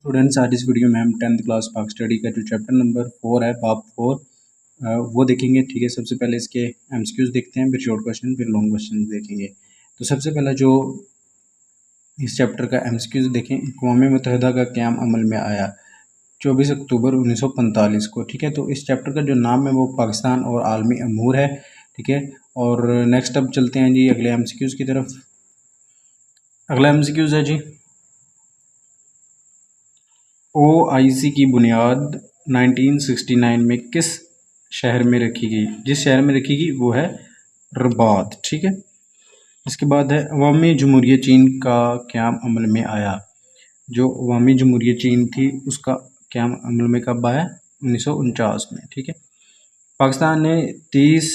Students, आज इस video में हम 10th क्लास पाक स्टडी का जो चैप्टर नंबर 4 है, पार्ट 4, वो देखेंगे। ठीक है, सबसे पहले इसके एमसीक्यूज देखते हैं, फिर शॉर्ट क्वेश्चन, फिर लॉन्ग क्वेश्चन देखेंगे। तो सबसे पहला जो इस चैप्टर का एमसीक्यूज देखें, अक़वाम मुत्तहिदा का क़याम अमल में आया 24 अक्टूबर 1945 को। ठीक है, तो इस चैप्टर का जो नाम है वो पाकिस्तान और आलमी अमूर है। ठीक है, और नेक्स्ट अब चलते हैं जी अगले एमसीक्यूज की तरफ। अगला एमसीक्यूज है जी, OIC की बुनियाद 1969 में किस शहर में रखी गई? जिस शहर में रखी गई वो है रबात। ठीक है, इसके बाद है अवामी जमहूरियत चीन का क़याम अमल में आया। जो अवामी जमहूरियत चीन थी उसका क़याम अमल में कब आया? 1949 में। ठीक है, पाकिस्तान ने 30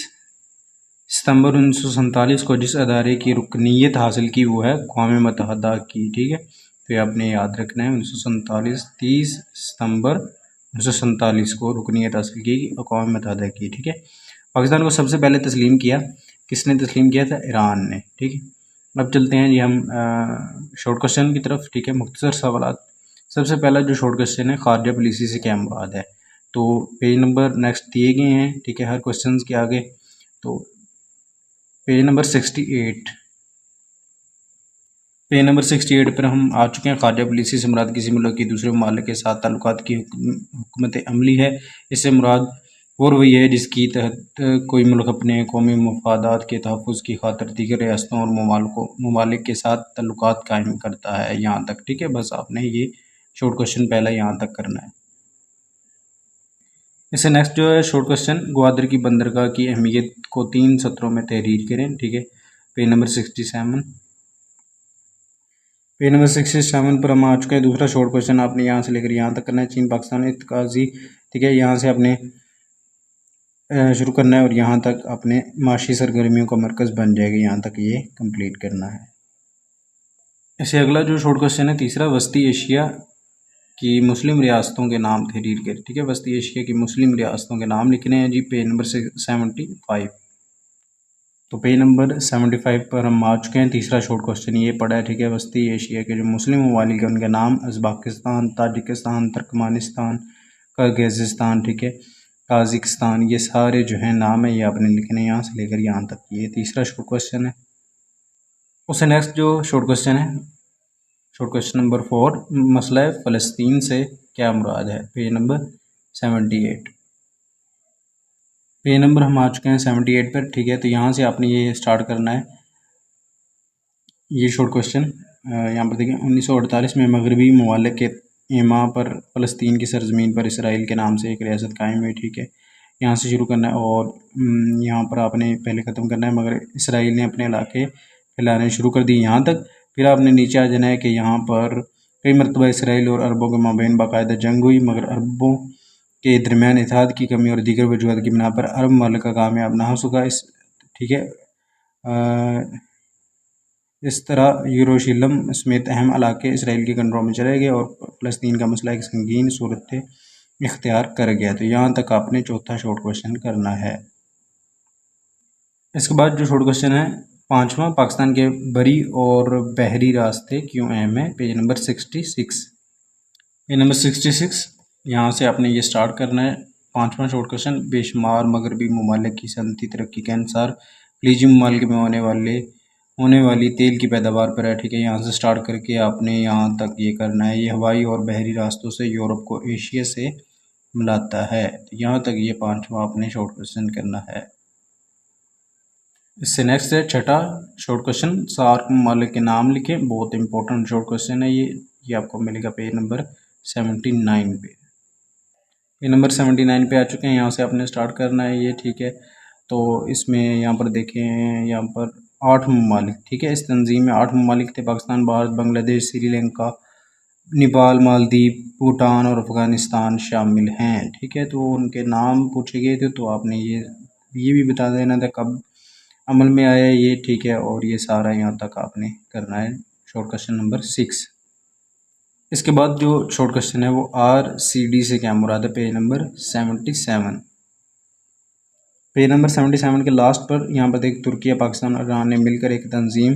सितंबर 1947 को जिस अदारे की रुकनीत हासिल की वो है अक़वाम मुत्तहिदा की। ठीक है, तो ये आपने याद रखना है, 1947 30 सितंबर 1947 को रुकनीत हासिल की अक़वाम मुत्तहिदा की। ठीक है, पाकिस्तान को सबसे पहले तस्लीम किया, किसने तस्लीम किया था? ईरान ने। ठीक है, अब चलते हैं जी हम शॉर्ट क्वेश्चन की तरफ। ठीक है, मुख्तसर सवालात। सबसे पहला जो शॉर्ट क्वेश्चन है, खारजा पॉलिसी से क्या मुराद है? तो पेज नंबर नेक्स्ट दिए गए हैं। ठीक है, हर क्वेश्चन के आगे। तो पेज नंबर 68, पेज नंबर 68 पर हम आ चुके हैं। खारजा पॉलिसी से मुराद किसी मुल्क की दूसरे ममालिक के साथ ताल्लुकात की हुकूमत अमली है। इससे मुराद वो रवैया है जिसकी तहत कोई मुल्क अपने कौमी मफादात के तहफ़्फ़ुज़ की खातिर दीगर रियासतों और ममालिक के साथ ताल्लुकात कायम करता है। यहाँ तक। ठीक है, बस आपने ये शॉर्ट क्वेश्चन पहला यहाँ तक करना है। इससे नेक्स्ट जो है शॉर्ट क्वेश्चन, ग्वादर की बंदरगाह की अहमियत को 3 सत्रों में तहरीर करें। ठीक है, पेज नंबर 67, पेज नंबर 67 पर हम आ चुके हैं। दूसरा शॉर्ट क्वेश्चन आपने यहाँ से लेकर यहाँ तक करना है। चीन पाकिस्तान इत्तेकाज़ी। ठीक है, यहाँ से आपने शुरू करना है और यहाँ तक अपने माशी सरगर्मियों का मरकज़ बन जाएगा। यहाँ तक ये कंप्लीट करना है। इससे अगला जो शॉर्ट क्वेश्चन है तीसरा, वस्ती एशिया की मुस्लिम रियासतों के नाम तहरीर करें। ठीक है, वस्ती एशिया की मुस्लिम रियासतों के नाम लिखने हैं जी, पेज नंबर 75। तो पेज नंबर 75 पर हम आ चुके हैं। तीसरा शॉर्ट क्वेश्चन ये पड़ा है। ठीक है, वस्ती एशिया के जो मुस्लिम ममालिक हैं उनके नाम, उज़्बेकिस्तान, ताजिकिस्तान, तुर्कमेनिस्तान, किर्गिज़स्तान, ठीक है, ताजिकिस्तान, ये सारे जो हैं नाम है ये आपने लिखने हैं यहाँ से लेकर यहाँ तक। ये तीसरा शॉर्ट क्वेश्चन है। उससे नेक्स्ट जो शॉर्ट क्वेश्चन है, शॉर्ट क्वेश्चन नंबर 4, मसला फ़लस्तीन से क्या मुराद है? पेज नंबर 78, पेज नंबर हम आ चुके हैं 78 पर। ठीक है, तो यहाँ से आपने ये स्टार्ट करना है ये शॉर्ट क्वेश्चन। यहाँ पर देखें, 1948 में मगरबी ममालिक के एमा पर फ़लस्तीन की सरजमीन पर इसराइल के नाम से एक रियासत कायम हुई। ठीक है, यहाँ से शुरू करना है और यहाँ पर आपने पहले ख़त्म करना है, मगर इसराइल ने अपने इलाके फैलाने शुरू कर दिए यहाँ तक। फिर आपने नीचे आ जाना है कि यहाँ पर कई मरतबा इसराइल और अरबों के माबैन बाकायदा जंग हुई, मगर अरबों के दरमियान इत्तेहाद की कमी और दीगर वजूहत की बिना पर अरब ममालिक का कामयाब ना हो सका। ठीक है, इस तरह यरूशलेम समेत अहम इलाके इसराइल के कंट्रोल में चले गए और फ़लस्तीन का मसला एक संगीन सूरत इख्तियार कर गया। तो यहाँ तक आपने चौथा शॉर्ट क्वेश्चन करना है। इसके बाद जो शॉर्ट क्वेश्चन है पाँचवा, पाकिस्तान के बरी और बहरी रास्ते क्यों अहम है? पेज नंबर 66, पेज नंबर 66 यहाँ से आपने ये स्टार्ट करना है। पाँचवा शॉर्ट क्वेश्चन, बेशुमार मगरबी ममालिक की सनती तरक्की के अनुसार खलीजी ममालिक में होने वाली तेल की पैदावार पर है। ठीक है, यहाँ से स्टार्ट करके आपने यहाँ तक ये करना है। ये हवाई और बहरी रास्तों से यूरोप को एशिया से मिलाता है। तो यहाँ तक ये पाँचवा आपने शॉर्ट क्वेश्चन करना है। इससे नेक्स्ट है छठा शॉर्ट क्वेश्चन, सार्क ममालिक के नाम लिखें। बहुत इंपॉर्टेंट शॉर्ट क्वेश्चन है ये आपको मिलेगा पेज नंबर 79 पे। पेज नंबर 79 पे आ चुके हैं। यहाँ से आपने स्टार्ट करना है ये। ठीक है, तो इसमें यहाँ पर देखें, यहाँ पर 8 ममालिक। ठीक है, इस तंजीम में 8 ममालिक थे, पाकिस्तान, भारत, बांग्लादेश, श्रीलंका, नेपाल, मालदीव, भूटान और अफ़गानिस्तान शामिल हैं। ठीक है, तो उनके नाम पूछे गए थे, तो आपने ये भी बता देना था कब अमल में आया ये। ठीक है, और ये सारा यहाँ तक आपने करना है शॉर्ट क्वेश्चन नंबर 6। इसके बाद जो शॉर्ट क्वेश्चन है वो RCD से क्या मुराद है? पेज नंबर 77, पेज नंबर 77 के लास्ट पर यहाँ पर देख, तुर्की, पाकिस्तान और ईरान ने मिलकर एक तंजीम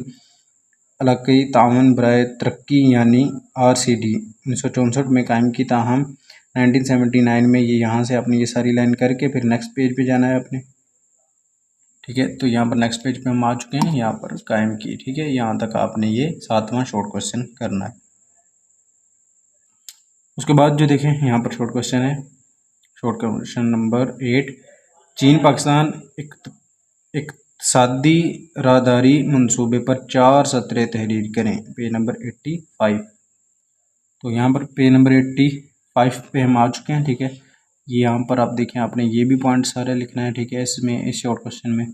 इलाक़ाई ताउन बराए तरक्की यानी RCD 1964 में कायम की, ताहम 1979 में ये यहाँ से आपने ये सारी लाइन करके फिर नेक्स्ट पेज पे जाना है अपने। ठीक है, तो यहाँ पर नेक्स्ट पेज पे हम आ चुके हैं, यहाँ पर कायम की। ठीक है, यहाँ तक आपने ये 7वां शॉर्ट क्वेश्चन करना है। उसके बाद जो देखें यहाँ पर शॉर्ट क्वेश्चन है, शॉर्ट क्वेश्चन नंबर 8, चीन पाकिस्तान इक़्तिसादी राहदारी मंसूबे पर 4 सतरें तहरीर करें, पेज नंबर 85। तो यहाँ पर पेज नंबर 85 पे हम आ चुके हैं। ठीक है, ये यहाँ पर आप देखें, आपने ये भी पॉइंट सारे लिखना है। ठीक है, इसमें इस शॉर्ट क्वेश्चन में।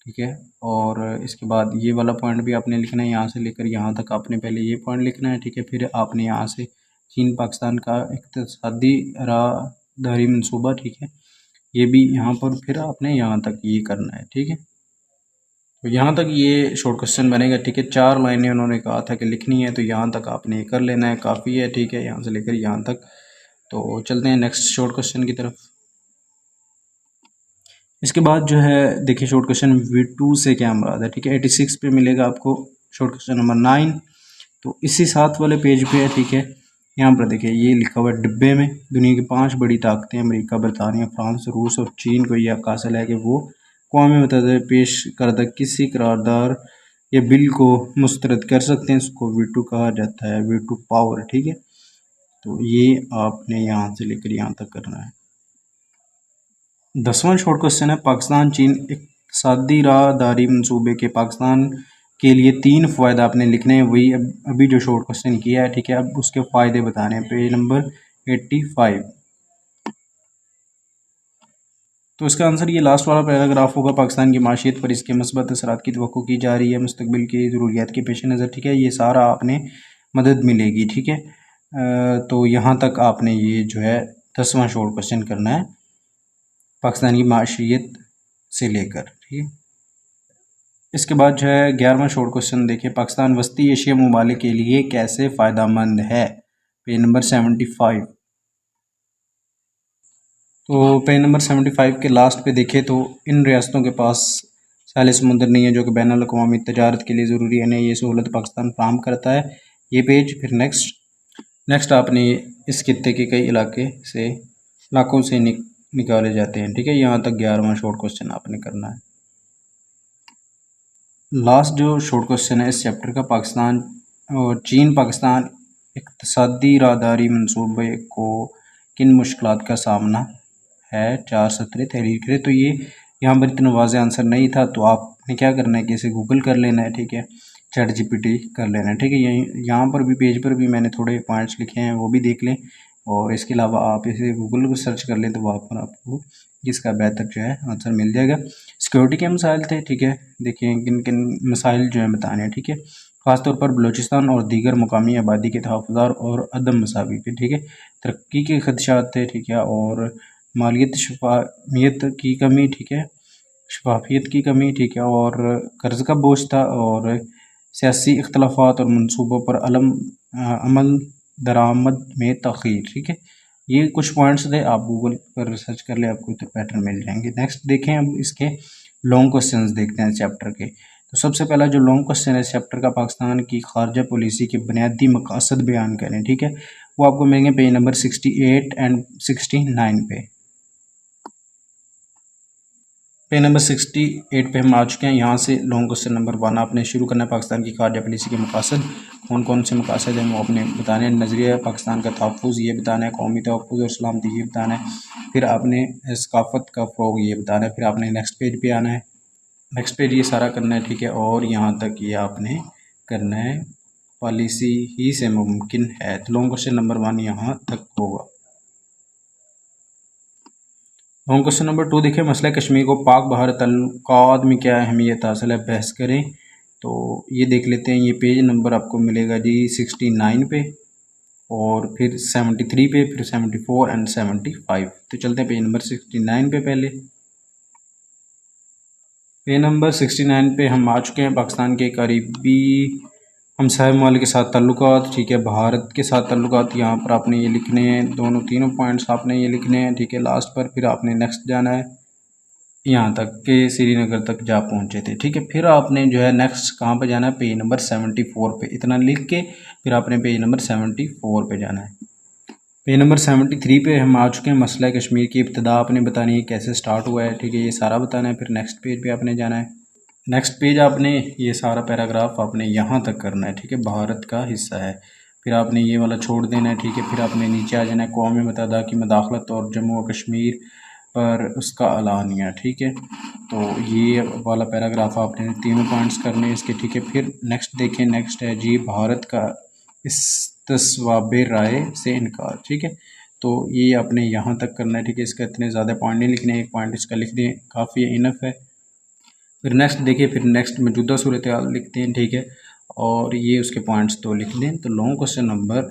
ठीक है, और इसके बाद ये वाला पॉइंट भी आपने लिखना है, यहाँ से लेकर यहाँ तक आपने पहले ये पॉइंट लिखना है। ठीक है, फिर आपने यहाँ से चीन पाकिस्तान का इक़्तिसादी राहदारी मंसूबा, ठीक है, ये भी यहाँ पर फिर आपने यहाँ तक ये करना है। ठीक है, तो यहाँ तक ये शॉर्ट क्वेश्चन बनेगा। ठीक है, 4 लाइनें उन्होंने कहा था कि लिखनी है, तो यहाँ तक आपने ये कर लेना है, काफ़ी है। ठीक है, यहाँ से लेकर यहाँ तक। तो चलते हैं नेक्स्ट शॉर्ट क्वेश्चन की तरफ। इसके बाद जो है देखिए शॉर्ट क्वेश्चन V2 से क्या मुराद है। ठीक है, 86 पे मिलेगा आपको शॉर्ट क्वेश्चन नंबर 9। तो इसी 7 वाले पेज पे है। ठीक है, यहाँ पर देखिए ये लिखा हुआ है डिब्बे में, दुनिया की 5 बड़ी ताकतें अमेरिका, बरतानिया, फ्रांस, रूस और चीन को यह हक हासिल है कि वो अक़वाम मुत्तहिदा में पेश करदा किसी करारदार या बिल को मुस्तरद कर सकते हैं। इसको V2 कहा जाता है, V2 पावर। ठीक है, तो ये आपने यहाँ से लेकर यहाँ तक करना है। 10वां शॉर्ट क्वेश्चन है, पाकिस्तान चीन इक़्तिसादी राहदारी मंसूबे के पाकिस्तान के लिए 3 फ़ायदे आपने लिखने हैं। वही अभी जो शॉर्ट क्वेश्चन किया है। ठीक है, अब उसके फ़ायदे बताने हैं, पेज नंबर 85। तो इसका आंसर ये लास्ट वाला पैराग्राफ होगा। पाकिस्तान की माशियत पर इसके मस्बत असरात की तवक्को की जा रही है मुस्तकबिल की ज़रूरियात के पेश नज़र। ठीक है, ये सारा आपने मदद मिलेगी। ठीक है, तो यहाँ तक आपने ये जो है 10वां शॉर्ट क्वेश्चन करना है पाकिस्तान की माशियत से लेकर। ठीक है, इसके बाद जो है 11वां शॉर्ट क्वेश्चन देखिए, पाकिस्तान वस्ती एशिया ममालिक के लिए कैसे फ़ायदेमंद है, पेज नंबर 75। तो पेज नंबर 75 के लास्ट पे देखें तो इन रियासतों के पास साहिल समुंदर नहीं है जो कि बैनुल अक़वामी तजारत के लिए ज़रूरी है, नहीं ये सहूलत पाकिस्तान फराहम करता है। ये पेज फिर नेक्स्ट आपने इस खित्ते के कई इलाकों से निकाले जाते हैं। ठीक है, यहाँ तक 11वां शॉर्ट क्वेश्चन आपने करना है। लास्ट जो शॉर्ट क्वेश्चन है इस चैप्टर का, पाकिस्तान और चीन पाकिस्तान इक़्तिसादी राहदारी मंसूबे को किन मुश्किलात का सामना है, 4 सतरें तहरीर करें। तो ये यहाँ पर इतना वाज़ेह आंसर नहीं था, तो आपने क्या करना है कि इसे गूगल कर लेना है। ठीक है, ChatGPT कर लेना है। ठीक है, यहाँ पर भी पेज पर भी मैंने थोड़े पॉइंट्स लिखे हैं, वो भी देख लें। और इसके अलावा आप इसे गूगल पर सर्च कर लें तो वहाँ पर आपको इसका बेहतर जो है आंसर मिल जाएगा। सिक्योरिटी के मसाइल थे। ठीक है, देखिए किन किन मसाइल जो हैं बताने हैं। ठीक है, ख़ासतौर पर बलूचिस्तान और दीगर मुकामी आबादी के तहफ़्फ़ुज़ात और अदम मसावी पे। ठीक है, तरक्की के खदशात थे। ठीक है, और मालियत शफाफियत की कमी। ठीक है, शफाफियत की कमी। ठीक है, और कर्ज़ का बोझ था, और सियासी इख्तलाफात और मनसूबों पर अमल दरामद में तख़ीर। ठीक है, ये कुछ पॉइंट्स थे, आप गूगल पर रिसर्च कर ले, आपको तो पैटर्न मिल जाएंगे। नेक्स्ट देखें, अब इसके लॉन्ग क्वेश्चंस देखते हैं चैप्टर के। तो सबसे पहला जो लॉन्ग क्वेश्चन है इस चैप्टर का, पाकिस्तान की खारजा पॉलिसी के बुनियादी मकासद बयान करें। ठीक है, वो आपको मिलेंगे पेज नंबर 68 एंड 69 पे। पेज नंबर 68 पे हम आ चुके हैं। यहाँ से लॉन्ग क्वेश्चन नंबर 1 आपने शुरू करना है। पाकिस्तान की खारजा पॉलिसी के मकासद कौन कौन से मकासद हैं वो आपने बताने हैं। नज़रिया पाकिस्तान का तहफ़्फ़ुज़ ये बताना है, कौमी तहफ़्फ़ुज़ और सलामती ये बताना है, फिर आपने सकाफ़त का फ़रोग़ ये बताना है, फिर आपने नेक्स्ट पेज पे आना है। नेक्स्ट पेज ये सारा करना है। ठीक है, और यहाँ तक ये आपने करना है, पॉलिसी ही से मुमकिन है। तो लॉन्ग क्वेश्चन नंबर 1 यहाँ तक होगा। लॉन्ग क्वेश्चन नंबर 2 देखिए, मसला कश्मीर को पाक बहर तल्लुकात में क्या अहमियत हासिल है, बहस करें। तो ये देख लेते हैं, ये पेज नंबर आपको मिलेगा जी 69 पे, और फिर 73 पे, फिर 74 एंड 75। तो चलते हैं पेज नंबर 69 पे। पहले पेज नंबर 69 पे हम आ चुके हैं। पाकिस्तान के करीबी हमसाय ममालिक के साथ ताल्लुकात। ठीक है, भारत के साथ ताल्लुकात, यहाँ पर आपने ये लिखने हैं, तीनों पॉइंट्स आपने ये लिखने हैं। ठीक है, लास्ट पर फिर आपने नेक्स्ट जाना है। यहाँ तक के श्रीनगर तक जा पहुँचे थे, ठीक है। फिर आपने जो है नेक्स्ट कहाँ पे जाना है, पेज नंबर 74 पे, इतना लिख के फिर आपने पेज नंबर 74 पे जाना है। पेज नंबर 73 पे हम आ चुके हैं। मसला कश्मीर की इब्तिदा आपने बतानी है, कैसे स्टार्ट हुआ है, ठीक है, ये सारा बताना है। फिर नेक्स्ट पेज पे आपने जाना है। नेक्स्ट पेज आपने ये सारा पैराग्राफ आपने यहाँ तक करना है, ठीक है, भारत का हिस्सा है। फिर आपने ये वाला छोड़ देना है, ठीक है। फिर आपने नीचे आ जाना है, कौम मुत्तहिदा की मदाखलत और जम्मू व कश्मीर पर उसका अलानिया, ठीक है। तो ये वाला पैराग्राफ आपने तीनों पॉइंट्स करने हैं इसके, ठीक है। फिर नेक्स्ट देखें, नेक्स्ट है जी भारत का इस्तिस्वाब राय से इनकार, ठीक है। तो ये आपने यहाँ तक करना है, ठीक है। इसका इतने ज़्यादा पॉइंट नहीं लिखने, एक पॉइंट इसका लिख दें, काफ़ी इनफ है। फिर नेक्स्ट देखिए, फिर नेक्स्ट मौजूदा सूरत हाल लिखते हैं, ठीक है, और ये उसके पॉइंट्स तो लिख दें। तो लॉन्ग क्वेश्चन नंबर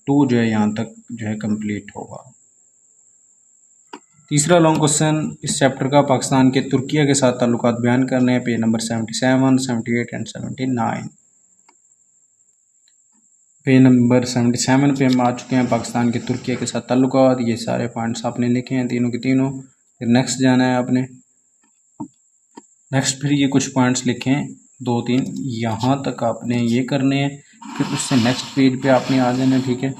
2 जो है यहाँ तक जो है कंप्लीट होगा। तीसरा लॉन्ग क्वेश्चन इस चैप्टर का पाकिस्तान के तुर्किया के साथ ताल्लुकात बयान करने हैं, page number 77, 78 and 79। Page number 77 पे हम आ चुके हैं, पाकिस्तान के तुर्किया के साथ ताल्लुकात, ये सारे पॉइंट्स आपने लिखे हैं तीनों के तीनों। फिर नेक्स्ट जाना है आपने, नेक्स्ट फिर ये कुछ पॉइंट्स लिखें 2-3, यहाँ तक आपने ये करने हैं। फिर उससे नेक्स्ट पेज पे आपने आ जाना है, ठीक है,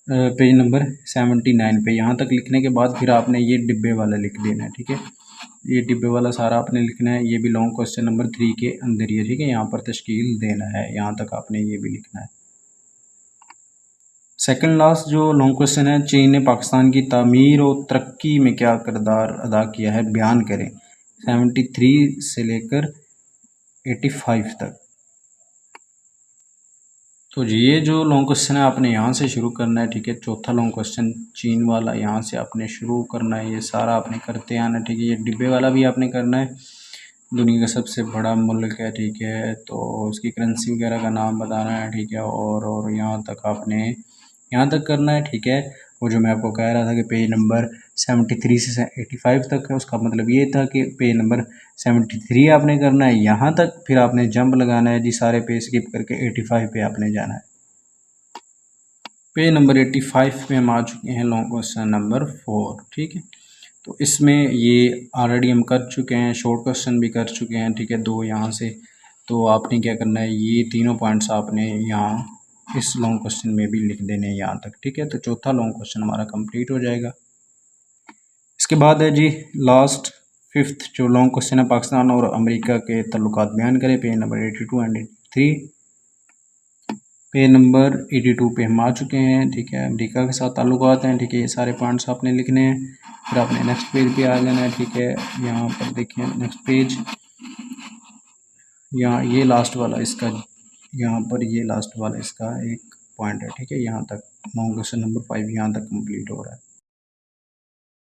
पेज नंबर 79 पे। यहाँ तक लिखने के बाद फिर आपने ये डिब्बे वाला लिख देना है, ठीक है। ये डिब्बे वाला सारा आपने लिखना है, ये भी लॉन्ग क्वेश्चन नंबर 3 के अंदर ही है, ठीक है। यहाँ पर तश्कील देना है, यहाँ तक आपने ये भी लिखना है। सेकंड लास्ट जो लॉन्ग क्वेश्चन है, चीन ने पाकिस्तान की तामीर और तरक्की में क्या किरदार अदा किया है, बयान करें, 73 से लेकर 85 तक। तो ये जो लॉन्ग क्वेश्चन है आपने यहाँ से शुरू करना है, ठीक है। चौथा लॉन्ग क्वेश्चन चीन वाला यहाँ से आपने शुरू करना है, ये सारा आपने करते आना, ठीक है। ये डिब्बे वाला भी आपने करना है, दुनिया का सबसे बड़ा मुल्क है, ठीक है, तो उसकी करेंसी वगैरह का नाम बताना है, ठीक है। और यहाँ तक आपने यहाँ तक करना है, ठीक है। वो जो मैं आपको कह रहा था कि पेज नंबर 73 से 85 तक है, उसका मतलब ये था कि पेज नंबर 73 आपने करना है यहाँ तक, फिर आपने जंप लगाना है जी, सारे पेज स्किप करके 85 पे आपने जाना है। पेज नंबर 85 पे हम आ चुके हैं, लॉन्ग क्वेश्चन नंबर 4, ठीक है। तो इसमें ये ऑलरेडी हम कर चुके हैं, शॉर्ट क्वेश्चन भी कर चुके हैं, ठीक है, 2 यहाँ से। तो आपने क्या करना है, ये तीनों पॉइंट्स आपने यहाँ इस लॉन्ग क्वेश्चन में भी लिख देने हैं यहाँ तक, ठीक है। तो चौथा लॉन्ग क्वेश्चन हमारा कंप्लीट हो जाएगा। इसके बाद है जी लास्ट 5th जो लॉन्ग क्वेश्चन है, पाकिस्तान और अमेरिका के तल्लुकात बयान करें, page number 82 and 83। Page number 82 पे हम आ चुके हैं, ठीक है। अमेरिका के साथ ताल्लुकात हैं, ठीक है, ये सारे पॉइंट्स आपने लिखने हैं। फिर आपने नेक्स्ट पेज पे आ जाना है, ठीक है। यहाँ पर देखिए नेक्स्ट पेज, यहाँ ये लास्ट वाला इसका, यहाँ पर ये लास्ट वाला इसका एक पॉइंट है, ठीक है। यहाँ तक लॉन्ग क्वेश्चन नंबर 5 यहाँ तक कंप्लीट हो रहा है।